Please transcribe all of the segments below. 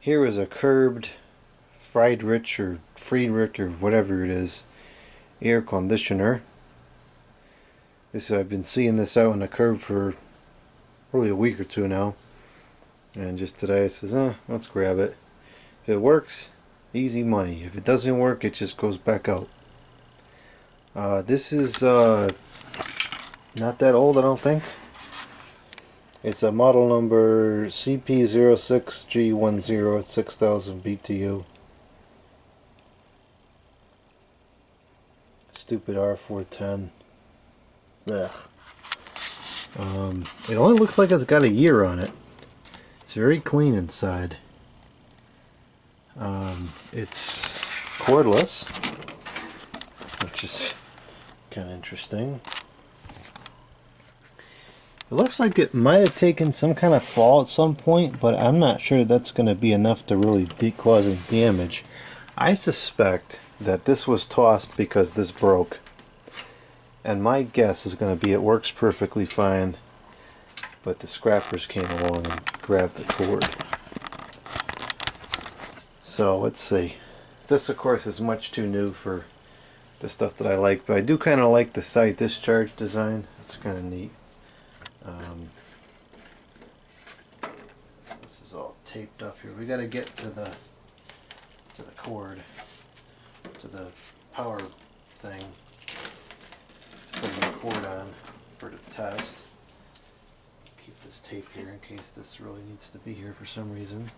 Here is a curbed Friedrich or whatever it is air conditioner. I've been seeing this out on the curb for probably a week or two now, and just today it says, let's grab it. If it works, easy money. If it doesn't work, it just goes back out. This is not that old, I don't think. It's a model number CP06G10 at 6,000 BTU. Stupid R410. Ugh. It only looks like it's got a year on it. It's very clean inside. It's cordless, which is kind of interesting. It looks like it might have taken some kind of fall at some point, but I'm not sure that's going to be enough to really cause any damage. I suspect that this was tossed because this broke. And my guess is going to be it works perfectly fine, but the scrappers came along and grabbed the cord. So let's see. This of course is much too new for the stuff that I like, but I do kind of like the side discharge design. It's kind of neat. This is all taped up here. We got to get to the cord, to the power thing, to put the cord on for the test. Keep this tape here in case this really needs to be here for some reason.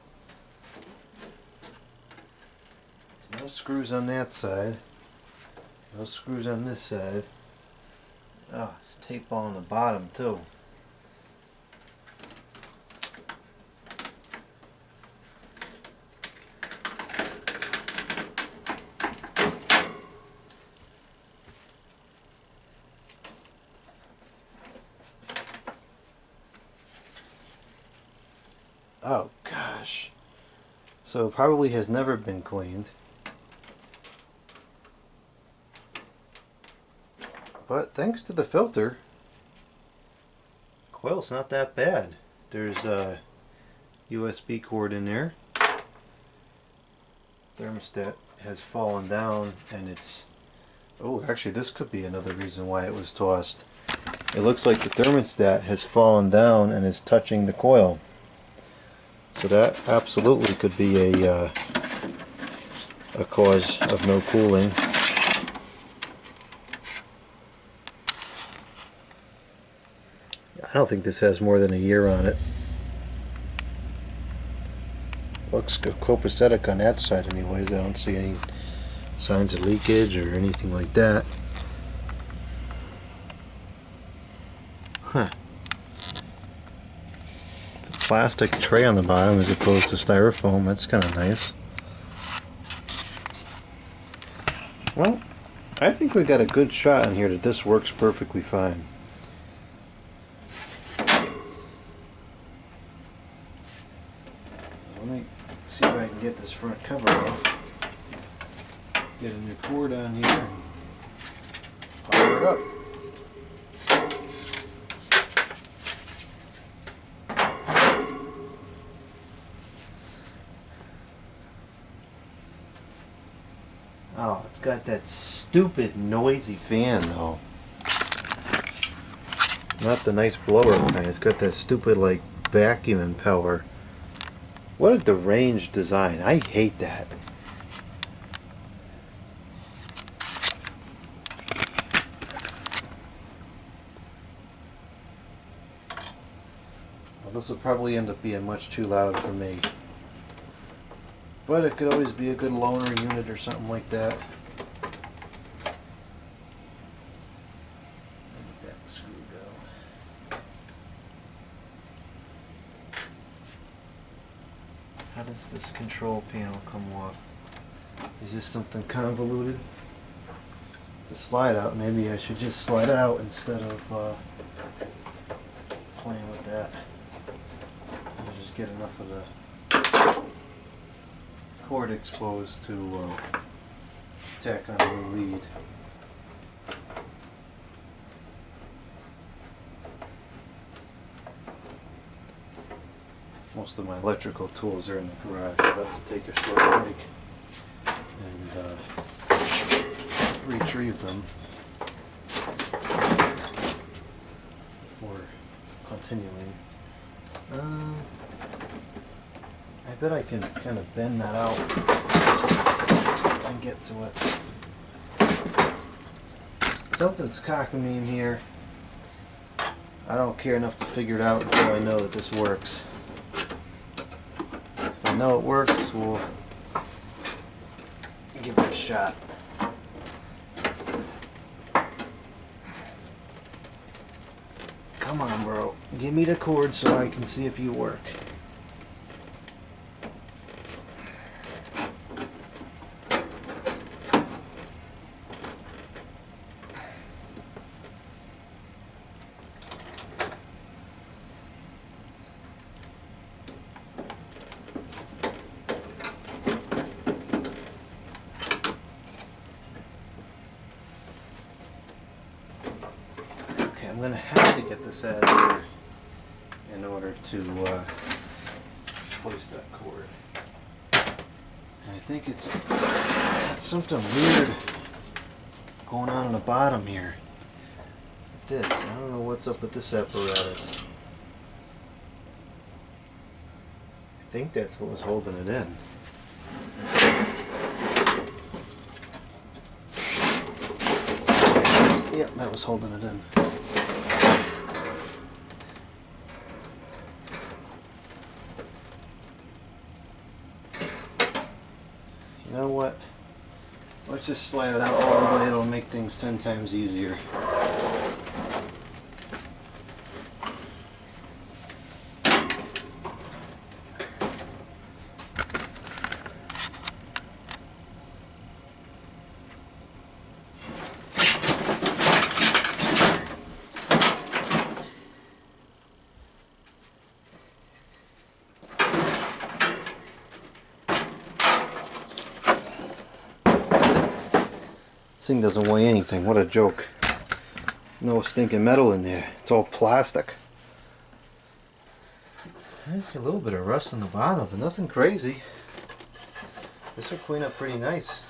No screws on that side. No screws on this side. Oh, it's tape on the bottom too. Oh gosh. So it probably has never been cleaned. But thanks to the filter, coil's not that bad. There's a USB cord in there. Thermostat has fallen down and it's... Oh, actually this could be another reason why it was tossed. It looks like the thermostat has fallen down and is touching the coil. So that absolutely could be a cause of no cooling. I don't think this has more than a year on it. Looks copacetic on that side anyways. I don't see any signs of leakage or anything like that. Huh. It's a plastic tray on the bottom as opposed to styrofoam. That's kind of nice. Well, I think we got a good shot in here that this works perfectly fine. Let me see if I can get this front cover off. Get a new cord on here and power it up. Oh, it's got that stupid noisy fan though. Not the nice blower kind. It's got that stupid like vacuum impeller. What a deranged design. I hate that. Well, this will probably end up being much too loud for me. But it could always be a good loaner unit or something like that. Where did that screw go? How does this control panel come off? Is this something convoluted? To slide out, maybe I should just slide it out instead of playing with that. I'll just get enough of the cord exposed to tack on the lead. Most of my electrical tools are in the garage. I'll have to take a short break and retrieve them before continuing. I bet I can kind of bend that out and get to it. Something's cocking me in here. I don't care enough to figure it out until I know that this works. If I know it works, we'll give it a shot. Come on, bro. Give me the cord so I can see if you work. I'm going to have to get this out of here in order to place that cord. And I think it's got something weird going on the bottom here. This, I don't know what's up with this apparatus. I think that's what was holding it in. Yep, that was holding it in. You know what? Let's just slide it out all the way. It'll make things 10 times easier. This thing doesn't weigh anything. What a joke. No stinking metal in there. It's all plastic. A little bit of rust on the bottom, but nothing crazy. This will clean up pretty nice.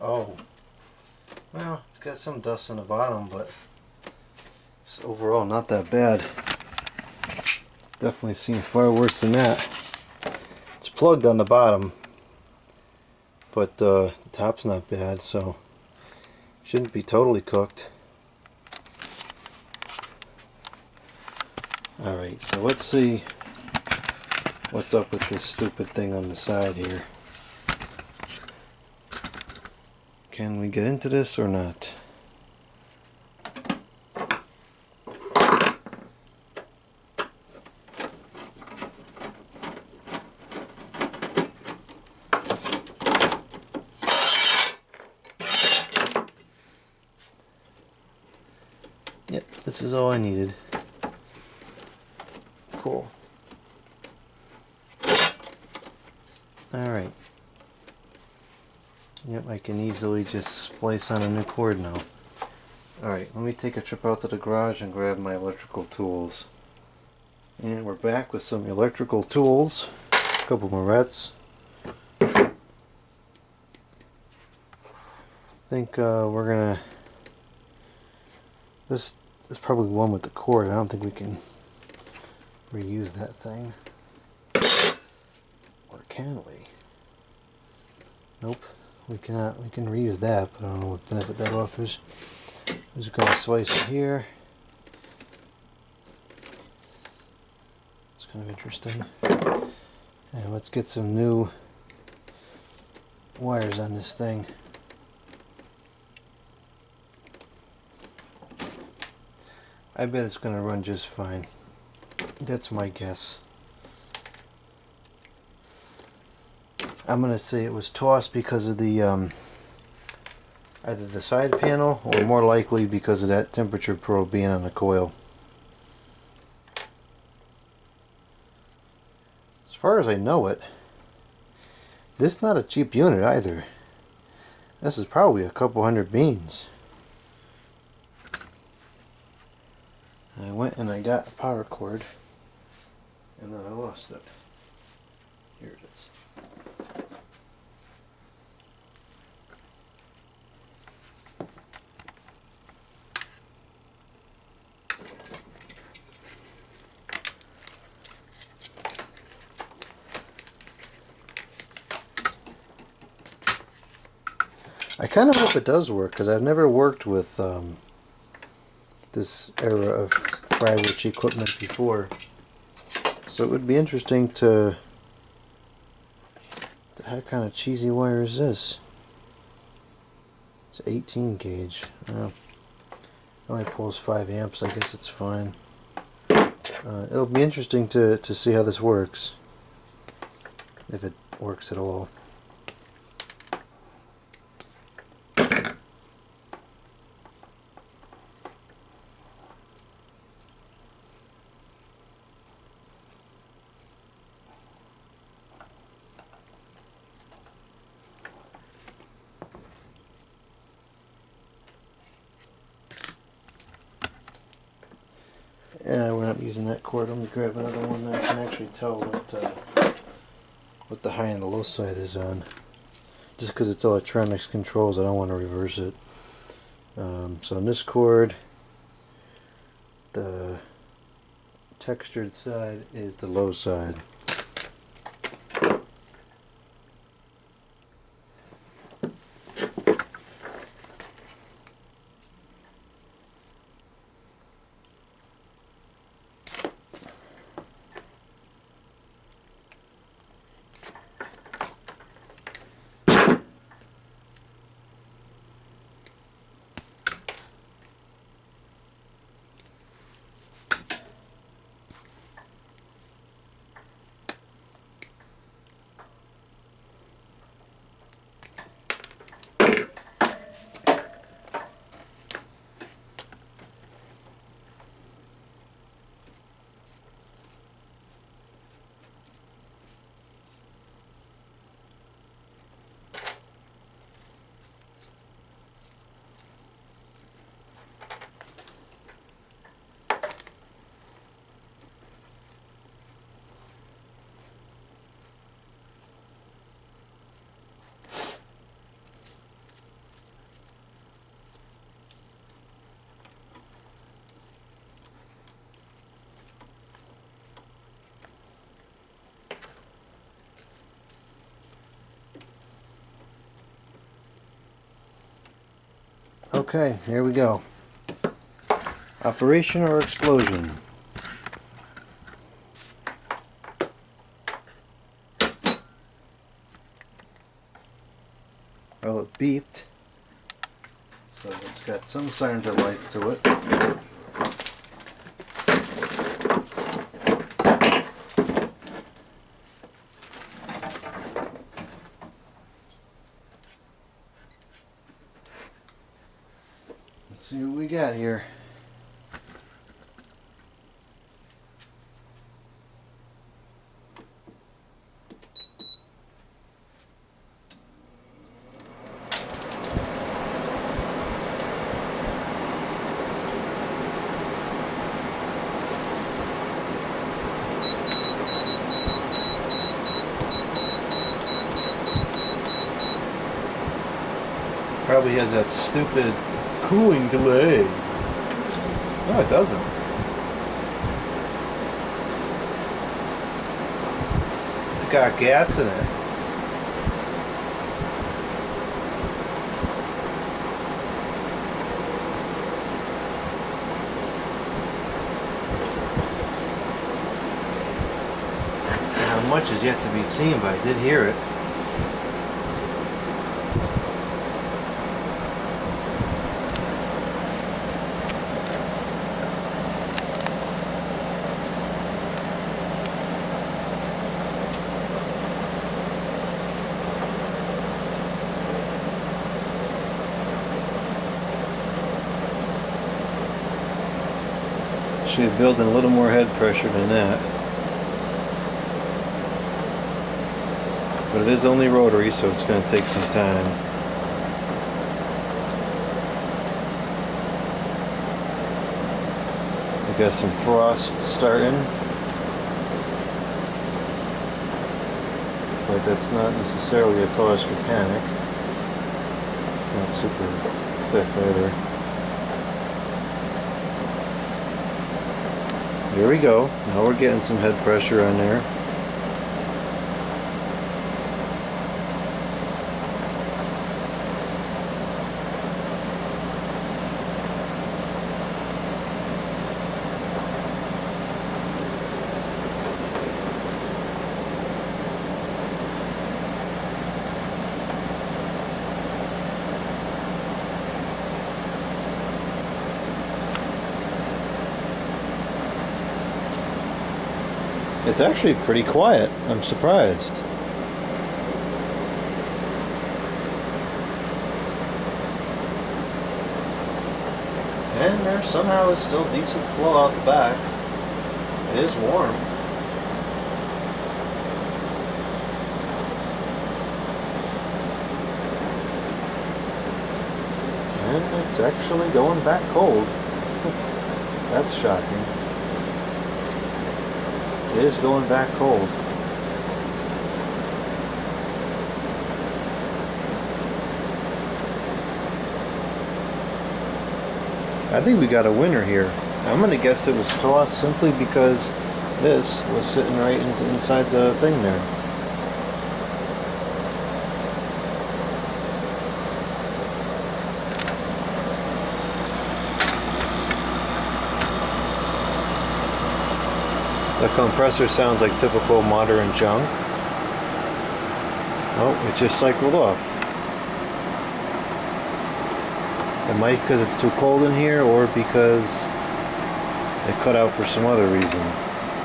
Oh. Well, it's got some dust on the bottom, but it's overall not that bad. Definitely seen far worse than that. It's plugged on the bottom, but the top's not bad, so shouldn't be totally cooked. Alright, so let's see what's up with this stupid thing on the side here. Can we get into this or not? Yep, this is all I needed. Cool. Alright. Yep, I can easily just splice on a new cord now. Alright, let me take a trip out to the garage and grab my electrical tools. And we're back with some electrical tools. A couple morettes. I think we're gonna... This is probably one with the cord. I don't think we can reuse that thing. Or can we? Nope, we cannot. We can reuse that, but I don't know what benefit that offers. I'm just going to slice it here. It's kind of interesting. And let's get some new wires on this thing. I bet it's going to run just fine. That's my guess. I'm going to say it was tossed because of the either the side panel or more likely because of that temperature probe being on the coil. As far as I know it, this is not a cheap unit either. This is probably a couple hundred beans. I went and I got a power cord and then I lost it. I kind of hope it does work, because I've never worked with this era of Friedrich equipment before. So it would be interesting to... What the heck kind of cheesy wire is this? It's 18 gauge. Well, it only pulls 5 amps. I guess it's fine. It'll be interesting to see how this works. If it works at all. Yeah, we're not using that cord. Let me grab another one that I can actually tell what the high and the low side is on. Just because it's electronics controls, I don't want to reverse it. So on this cord, the textured side is the low side. Okay, here we go. Operation or explosion? Well, it beeped, so it's got some signs of life to it. Let's see what we got here. Probably has that stupid cooling delay. No, it doesn't. It's got gas in it. How much is yet to be seen, but I did hear it. Should build in a little more head pressure than that. But it is only rotary, so it's going to take some time. We got some frost starting. But that's not necessarily a cause for panic. It's not super thick either. Here we go. Now we're getting some head pressure on there. It's actually pretty quiet. I'm surprised. And there somehow is still decent flow out the back. It is warm. And it's actually going back cold. That's shocking. It is going back cold. I think we got a winner here. I'm gonna guess it was tossed simply because this was sitting right inside the thing there. The compressor sounds like typical modern junk. Oh, it just cycled off. It might because it's too cold in here, or because it cut out for some other reason.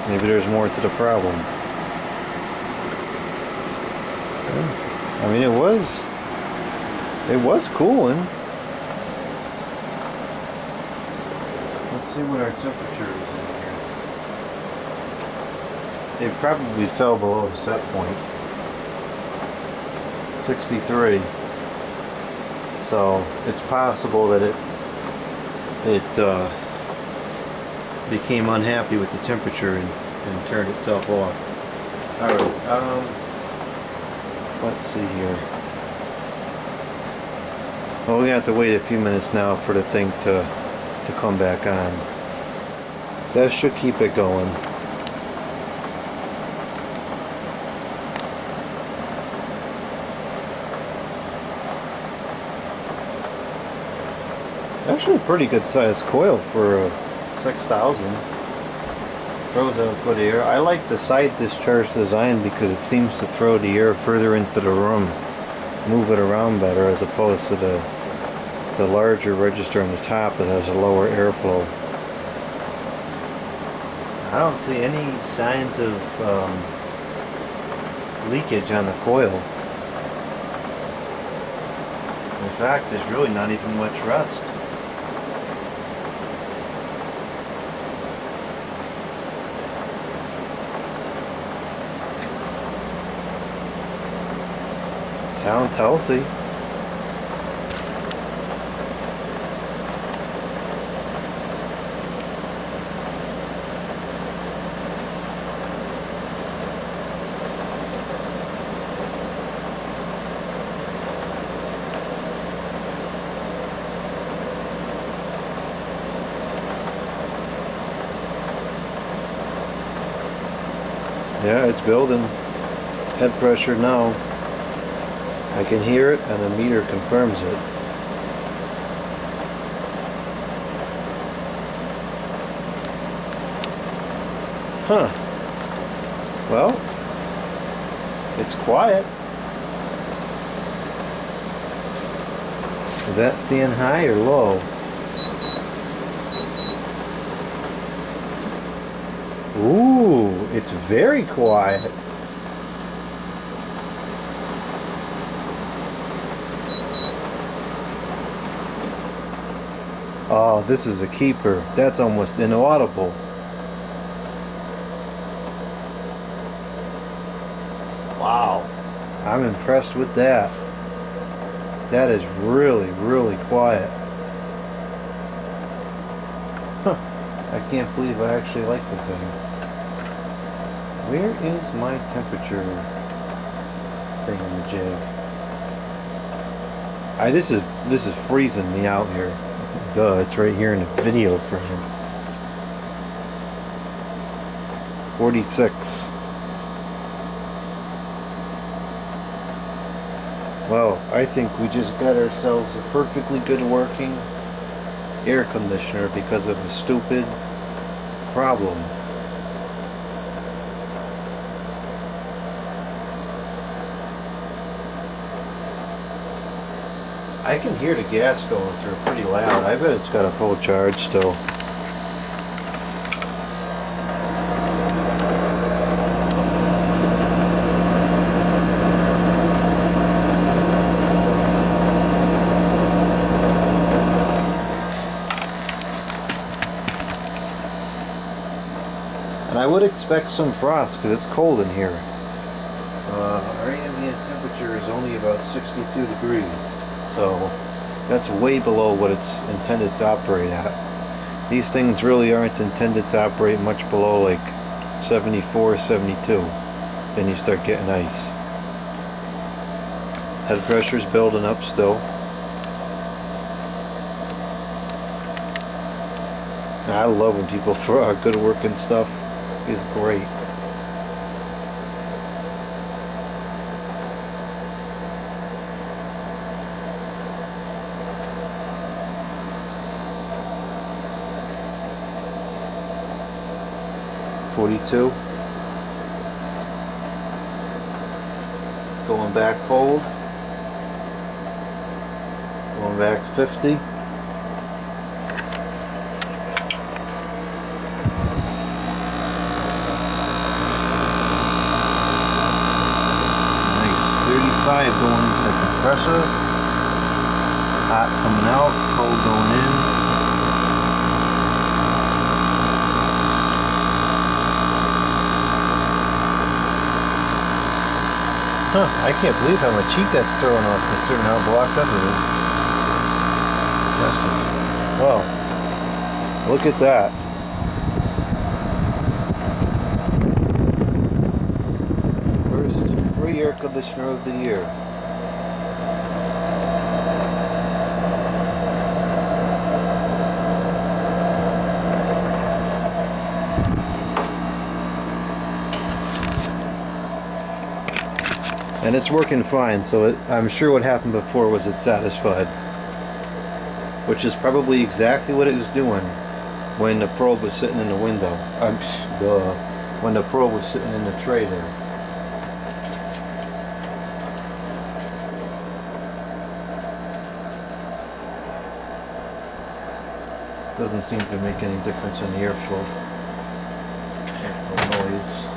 Maybe there's more to the problem. I mean, it was cooling. Let's see what our temperature is in here. It probably fell below the set point. 63. So it's possible that it became unhappy with the temperature and turned itself off. Alright, let's see here. Well, we're gonna have to wait a few minutes now for the thing to come back on. That should keep it going. Actually a pretty good sized coil for a 6000. Throws out good air. I like the side discharge design because it seems to throw the air further into the room, move it around better, as opposed to the larger register on the top that has a lower airflow. I don't see any signs of leakage on the coil. In fact, there's really not even much rust. Sounds healthy. Yeah, it's building. Head pressure now. I can hear it, and the meter confirms it. Huh. Well, it's quiet. Is that thin high or low? Ooh, it's very quiet. Oh, this is a keeper. That's almost inaudible. Wow. I'm impressed with that. That is really, really quiet. Huh. I can't believe I actually like the thing. Where is my temperature thingamajig? This is freezing me out here. Duh, it's right here in the video frame. 46. Well, I think we just got ourselves a perfectly good working air conditioner because of a stupid problem. I can hear the gas going through pretty loud. I bet it's got a full charge still. would expect some frost because it's cold in here. Our ambient temperature is only about 62 degrees, so that's way below what it's intended to operate at. These things really aren't intended to operate much below like 74, 72. Then you start getting ice. Head pressure's building up still. I love when people throw out good working stuff. It's great. .42. It's going back cold. Going back 50. Nice 35 going into the compressor. Hot coming out, cold going in. Huh, I can't believe how much heat that's throwing off considering how blocked up it is. Impressive. Wow. Look at that. First free air conditioner of the year. And it's working fine, so I'm sure what happened before was it's satisfied. Which is probably exactly what it was doing when the probe was sitting in the window. When the probe was sitting in the tray there. Doesn't seem to make any difference in the airflow noise.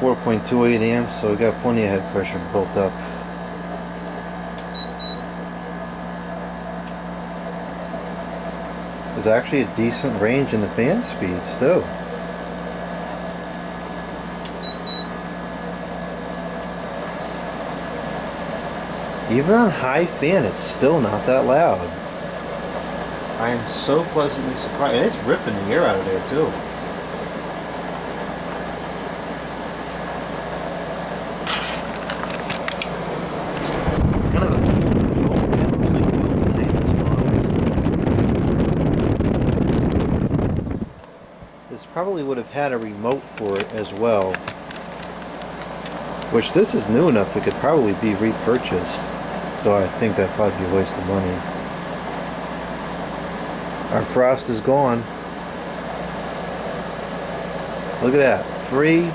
4.28 amps, so we got plenty of head pressure built up. There's actually a decent range in the fan speeds too. Even on high fan, it's still not that loud. I am so pleasantly surprised, and it's ripping the air out of there too. Probably would have had a remote for it as well, which this is new enough it could probably be repurchased, though I think that'd probably be a waste of money. Our frost is gone. Look at that, free,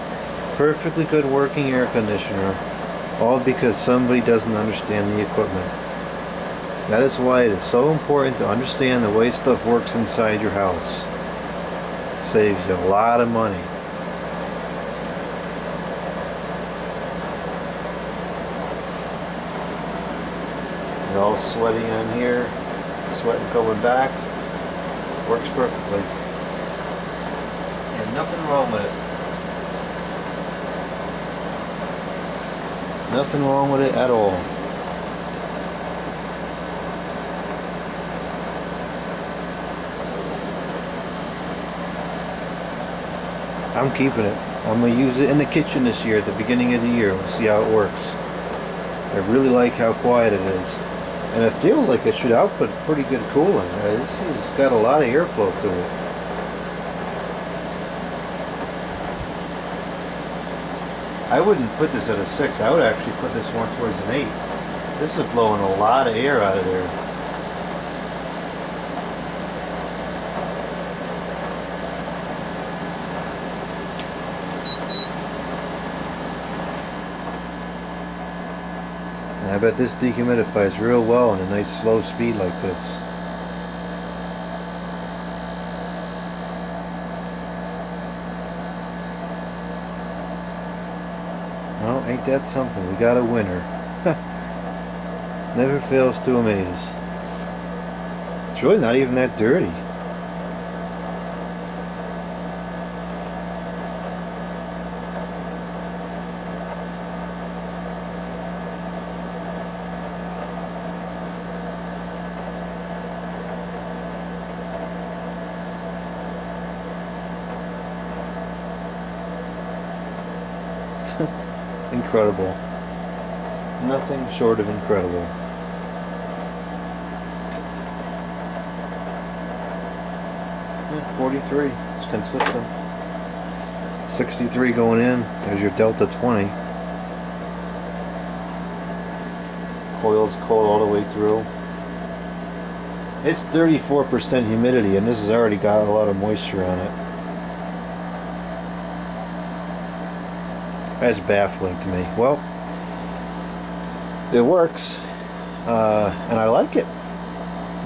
perfectly good working air conditioner, all because somebody doesn't understand the equipment. That is why it is so important to understand the way stuff works inside your house. Saves you a lot of money. It's all sweaty on here, sweating coming back. Works perfectly. And nothing wrong with it. Nothing wrong with it at all. I'm keeping it. I'm going to use it in the kitchen this year at the beginning of the year. We'll see how it works. I really like how quiet it is. And it feels like it should output pretty good cooling. This has got a lot of airflow to it. I wouldn't put this at a 6. I would actually put this more towards an 8. This is blowing a lot of air out of there. I bet this dehumidifies real well on a nice slow speed like this. Well, ain't that something? We got a winner. Never fails to amaze. It's really not even that dirty. Incredible. Nothing short of incredible. Yeah, 43. It's consistent. 63 going in. There's your delta 20. Coil's cold all the way through. It's 34% humidity, and this has already got a lot of moisture on it. That's baffling to me. Well, it works, and I like it,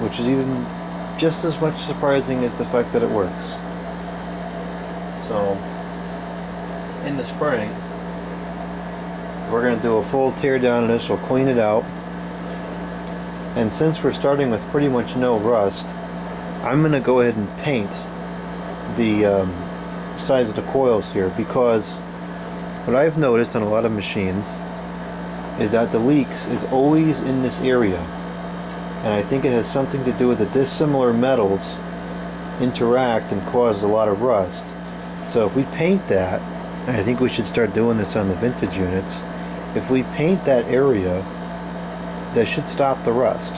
which is even just as much surprising as the fact that it works. So, in the spring, we're going to do a full tear down of this. We'll clean it out. And since we're starting with pretty much no rust, I'm going to go ahead and paint the sides of the coils here, because what I've noticed on a lot of machines is that the leaks is always in this area. And I think it has something to do with the dissimilar metals interact and cause a lot of rust. So if we paint that, and I think we should start doing this on the vintage units, if we paint that area, that should stop the rust.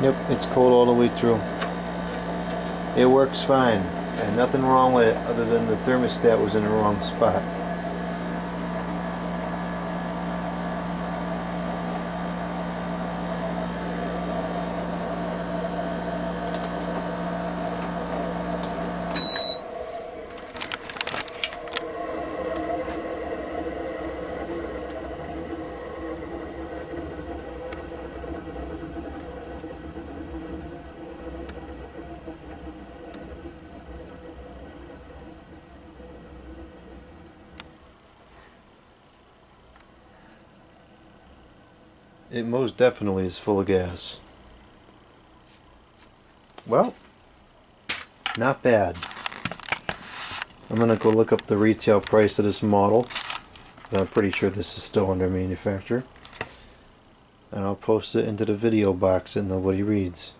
Yep, it's cold all the way through. It works fine, and nothing wrong with it other than the thermostat was in the wrong spot. It most definitely is full of gas. Well, not bad. I'm gonna go look up the retail price of this model. I'm pretty sure this is still under manufacturer. And I'll post it into the video box that nobody reads.